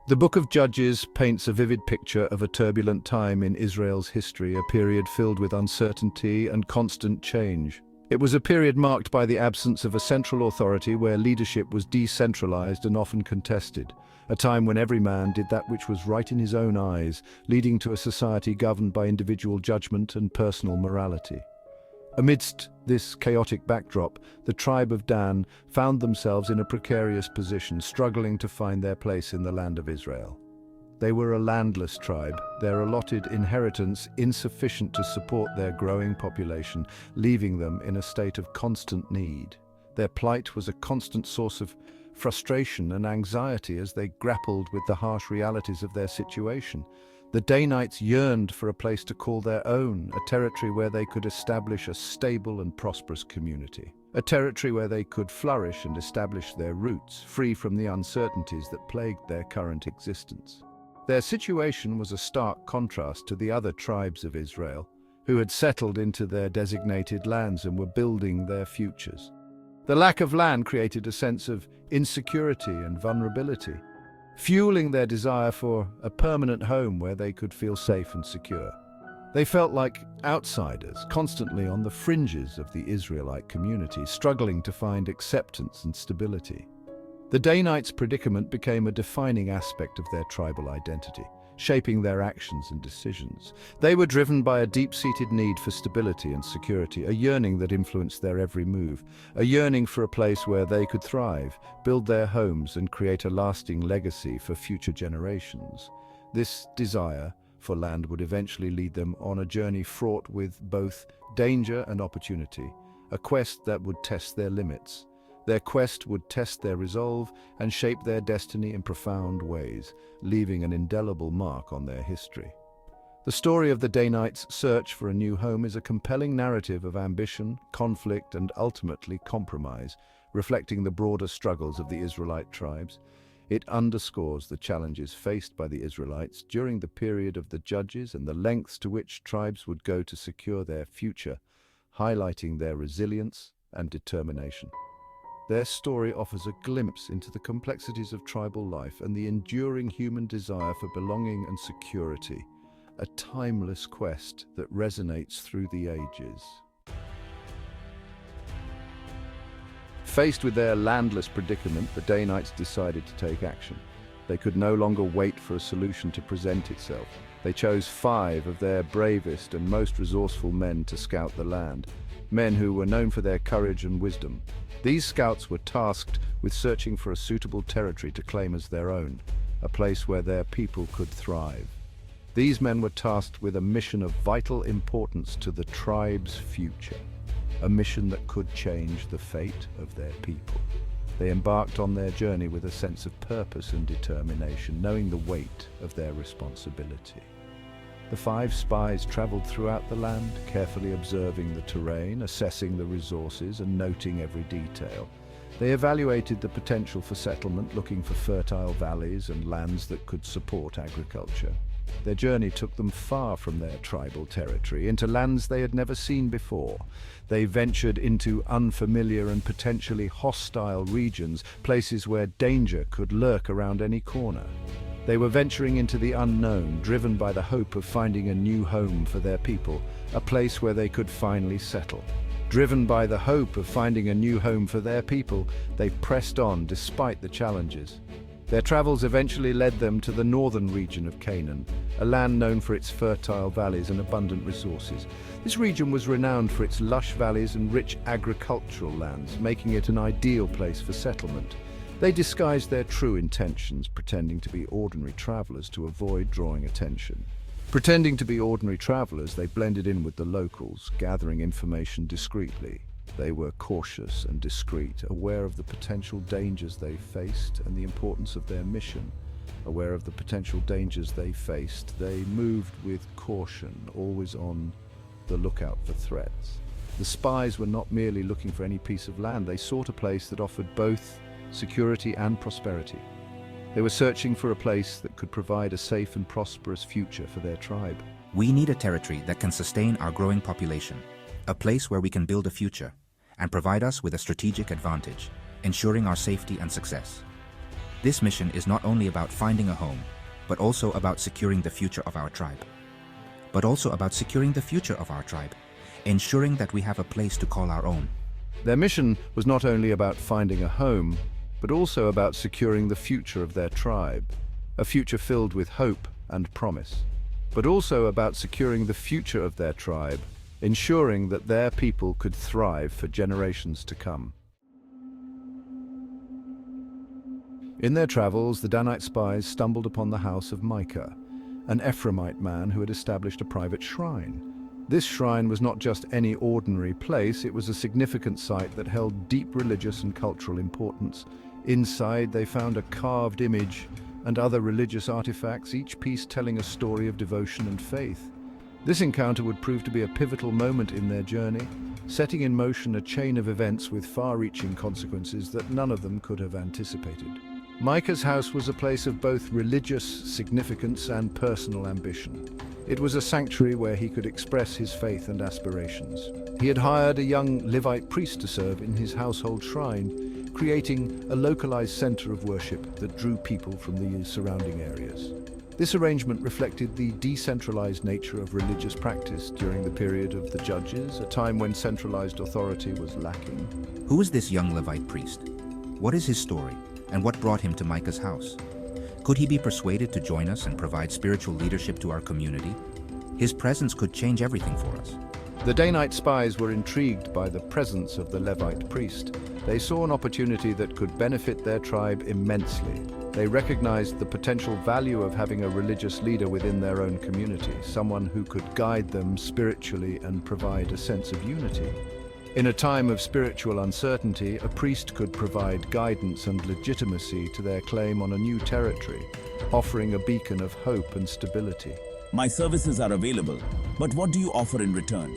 The Book of Judges paints a vivid picture of a turbulent time in Israel's history, a period filled with uncertainty and constant change. It was a period marked by the absence of a central authority where leadership was decentralized and often contested, a time when every man did that which was right in his own eyes, leading to a society governed by individual judgment and personal morality. Amidst this chaotic backdrop, the tribe of Dan found themselves in a precarious position, struggling to find their place in the land of Israel. They were a landless tribe, their allotted inheritance insufficient to support their growing population, leaving them in a state of constant need. Their plight was a constant source of frustration and anxiety as they grappled with the harsh realities of their situation. The Danites yearned for a place to call their own, a territory where they could establish a stable and prosperous community, a territory where they could flourish and establish their roots, free from the uncertainties that plagued their current existence. Their situation was a stark contrast to the other tribes of Israel, who had settled into their designated lands and were building their futures. The lack of land created a sense of insecurity and vulnerability, fueling their desire for a permanent home where they could feel safe and secure. They felt like outsiders, constantly on the fringes of the Israelite community, struggling to find acceptance and stability. The Danites' predicament became a defining aspect of their tribal identity, shaping their actions and decisions. They were driven by a deep-seated need for stability and security, a yearning that influenced their every move, a yearning for a place where they could thrive, build their homes, and create a lasting legacy for future generations. This desire for land would eventually lead them on a journey fraught with both danger and opportunity, a quest that would test their limits. Their quest would test their resolve and shape their destiny in profound ways, leaving an indelible mark on their history. The story of the Danites' search for a new home is a compelling narrative of ambition, conflict, and ultimately compromise, reflecting the broader struggles of the Israelite tribes. It underscores the challenges faced by the Israelites during the period of the Judges and the lengths to which tribes would go to secure their future, highlighting their resilience and determination. Their story offers a glimpse into the complexities of tribal life and the enduring human desire for belonging and security, a timeless quest that resonates through the ages. Faced with their landless predicament, the Danites decided to take action. They could no longer wait for a solution to present itself. They chose 5 of their bravest and most resourceful men to scout the land, men who were known for their courage and wisdom. These scouts were tasked with searching for a suitable territory to claim as their own, a place where their people could thrive. These men were tasked with a mission of vital importance to the tribe's future, a mission that could change the fate of their people. They embarked on their journey with a sense of purpose and determination, knowing the weight of their responsibility. The 5 spies traveled throughout the land, carefully observing the terrain, assessing the resources, and noting every detail. They evaluated the potential for settlement, looking for fertile valleys and lands that could support agriculture. Their journey took them far from their tribal territory, into lands they had never seen before. They ventured into unfamiliar and potentially hostile regions, places where danger could lurk around any corner. They were venturing into the unknown, driven by the hope of finding a new home for their people, a place where they could finally settle. Driven by the hope of finding a new home for their people, they pressed on despite the challenges. Their travels eventually led them to the northern region of Canaan, a land known for its fertile valleys and abundant resources. This region was renowned for its lush valleys and rich agricultural lands, making it an ideal place for settlement. They disguised their true intentions, pretending to be ordinary travelers to avoid drawing attention. Pretending to be ordinary travelers, they blended in with the locals, gathering information discreetly. They were cautious and discreet, aware of the potential dangers they faced and the importance of their mission. Aware of the potential dangers they faced, they moved with caution, always on the lookout for threats. The spies were not merely looking for any piece of land, they sought a place that offered both security and prosperity. They were searching for a place that could provide a safe and prosperous future for their tribe. We need a territory that can sustain our growing population, a place where we can build a future, and provide us with a strategic advantage, ensuring our safety and success. This mission is not only about finding a home, but also about securing the future of our tribe. Ensuring that we have a place to call our own. Their mission was not only about finding a home, but also about securing the future of their tribe, a future filled with hope and promise. But also about securing the future of their tribe, ensuring that their people could thrive for generations to come. In their travels, the Danite spies stumbled upon the house of Micah, an Ephraimite man who had established a private shrine. This shrine was not just any ordinary place, it was a significant site that held deep religious and cultural importance. Inside, they found a carved image and other religious artifacts, each piece telling a story of devotion and faith. This encounter would prove to be a pivotal moment in their journey, setting in motion a chain of events with far-reaching consequences that none of them could have anticipated. Micah's house was a place of both religious significance and personal ambition. It was a sanctuary where he could express his faith and aspirations. He had hired a young Levite priest to serve in his household shrine, creating a localized center of worship that drew people from the surrounding areas. This arrangement reflected the decentralized nature of religious practice during the period of the Judges, a time when centralized authority was lacking. Who is this young Levite priest? What is his story, and what brought him to Micah's house? Could he be persuaded to join us and provide spiritual leadership to our community? His presence could change everything for us. The Danite spies were intrigued by the presence of the Levite priest. They saw an opportunity that could benefit their tribe immensely. They recognized the potential value of having a religious leader within their own community, someone who could guide them spiritually and provide a sense of unity. In a time of spiritual uncertainty, a priest could provide guidance and legitimacy to their claim on a new territory, offering a beacon of hope and stability. My services are available, but what do you offer in return?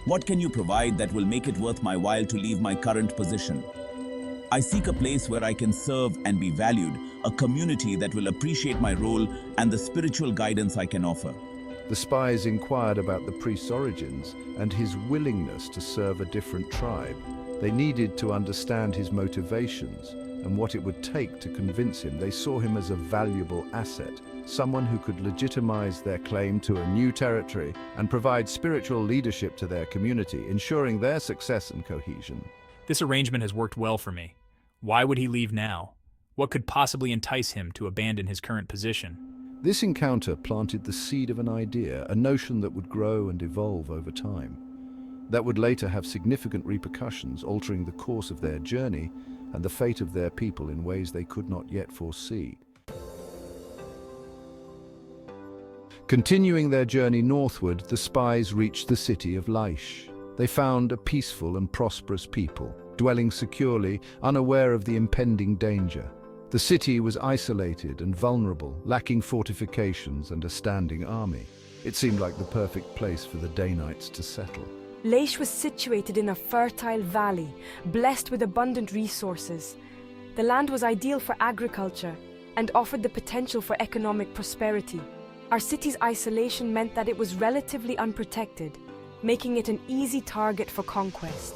What can you provide that will make it worth my while to leave my current position? I seek a place where I can serve and be valued, a community that will appreciate my role and the spiritual guidance I can offer. The spies inquired about the priest's origins and his willingness to serve a different tribe. They needed to understand his motivations and what it would take to convince him. They saw him as a valuable asset, someone who could legitimize their claim to a new territory and provide spiritual leadership to their community, ensuring their success and cohesion. This arrangement has worked well for me. Why would he leave now? What could possibly entice him to abandon his current position? This encounter planted the seed of an idea, a notion that would grow and evolve over time, that would later have significant repercussions, altering the course of their journey and the fate of their people in ways they could not yet foresee. Continuing their journey northward, the spies reached the city of Laish. They found a peaceful and prosperous people, dwelling securely, unaware of the impending danger. The city was isolated and vulnerable, lacking fortifications and a standing army. It seemed like the perfect place for the Danites to settle. Laish was situated in a fertile valley, blessed with abundant resources. The land was ideal for agriculture and offered the potential for economic prosperity. Our city's isolation meant that it was relatively unprotected, making it an easy target for conquest.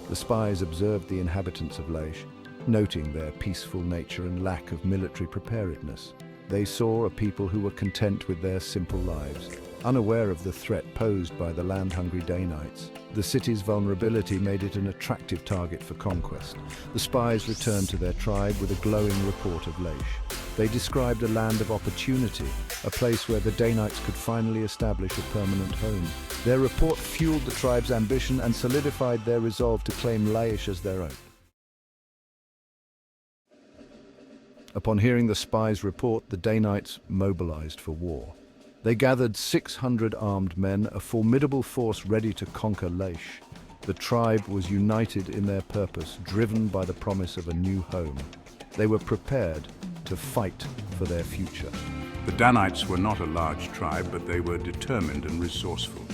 The spies observed the inhabitants of Laish, noting their peaceful nature and lack of military preparedness. They saw a people who were content with their simple lives, unaware of the threat posed by the land-hungry Danites. The city's vulnerability made it an attractive target for conquest. The spies returned to their tribe with a glowing report of Laish. They described a land of opportunity, a place where the Danites could finally establish a permanent home. Their report fueled the tribe's ambition and solidified their resolve to claim Laish as their own. Upon hearing the spies' report, the Danites mobilized for war. They gathered 600 armed men, a formidable force ready to conquer Laish. The tribe was united in their purpose, driven by the promise of a new home. They were prepared to fight for their future. The Danites were not a large tribe, but they were determined and resourceful.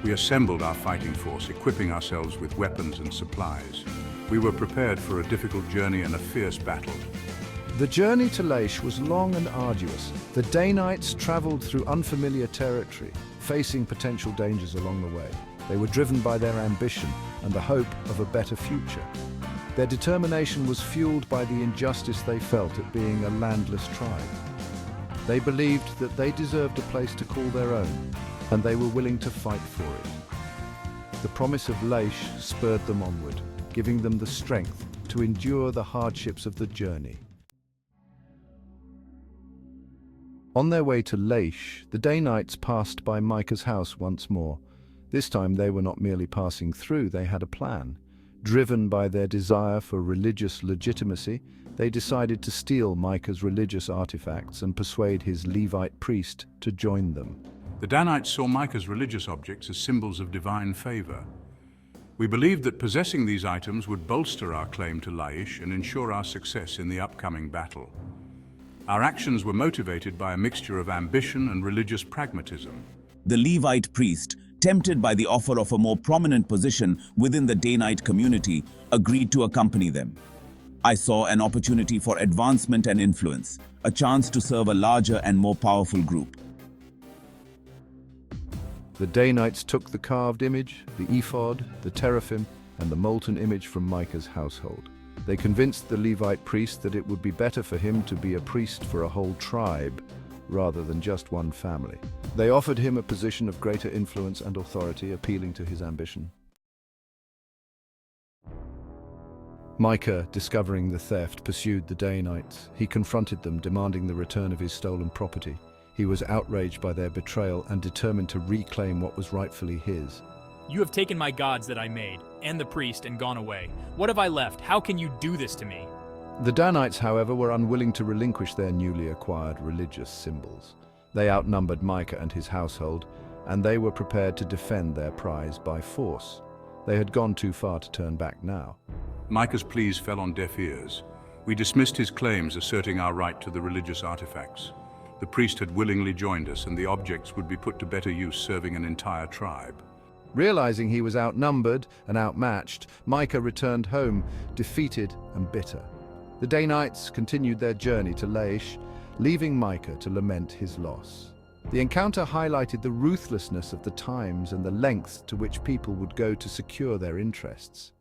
We assembled our fighting force, equipping ourselves with weapons and supplies. We were prepared for a difficult journey and a fierce battle. The journey to Laish was long and arduous. The Danites traveled through unfamiliar territory, facing potential dangers along the way. They were driven by their ambition and the hope of a better future. Their determination was fueled by the injustice they felt at being a landless tribe. They believed that they deserved a place to call their own, and they were willing to fight for it. The promise of Laish spurred them onward, giving them the strength to endure the hardships of the journey. On their way to Laish, the Danites passed by Micah's house once more. This time they were not merely passing through, they had a plan. Driven by their desire for religious legitimacy, they decided to steal Micah's religious artifacts and persuade his Levite priest to join them. The Danites saw Micah's religious objects as symbols of divine favor. We believed that possessing these items would bolster our claim to Laish and ensure our success in the upcoming battle. Our actions were motivated by a mixture of ambition and religious pragmatism. The Levite priest, tempted by the offer of a more prominent position within the Danite community, agreed to accompany them. I saw an opportunity for advancement and influence, a chance to serve a larger and more powerful group. The Danites took the carved image, the ephod, the teraphim, and the molten image from Micah's household. They convinced the Levite priest that it would be better for him to be a priest for a whole tribe rather than just one family. They offered him a position of greater influence and authority, appealing to his ambition. Micah, discovering the theft, pursued the Danites. He confronted them, demanding the return of his stolen property. He was outraged by their betrayal and determined to reclaim what was rightfully his. You have taken my gods that I made, and the priest, and gone away. What have I left? How can you do this to me? The Danites, however, were unwilling to relinquish their newly acquired religious symbols. They outnumbered Micah and his household, and they were prepared to defend their prize by force. They had gone too far to turn back now. Micah's pleas fell on deaf ears. We dismissed his claims, asserting our right to the religious artifacts. The priest had willingly joined us, and the objects would be put to better use serving an entire tribe. Realizing he was outnumbered and outmatched, Micah returned home, defeated and bitter. The Danites continued their journey to Laish, leaving Micah to lament his loss. The encounter highlighted the ruthlessness of the times and the lengths to which people would go to secure their interests.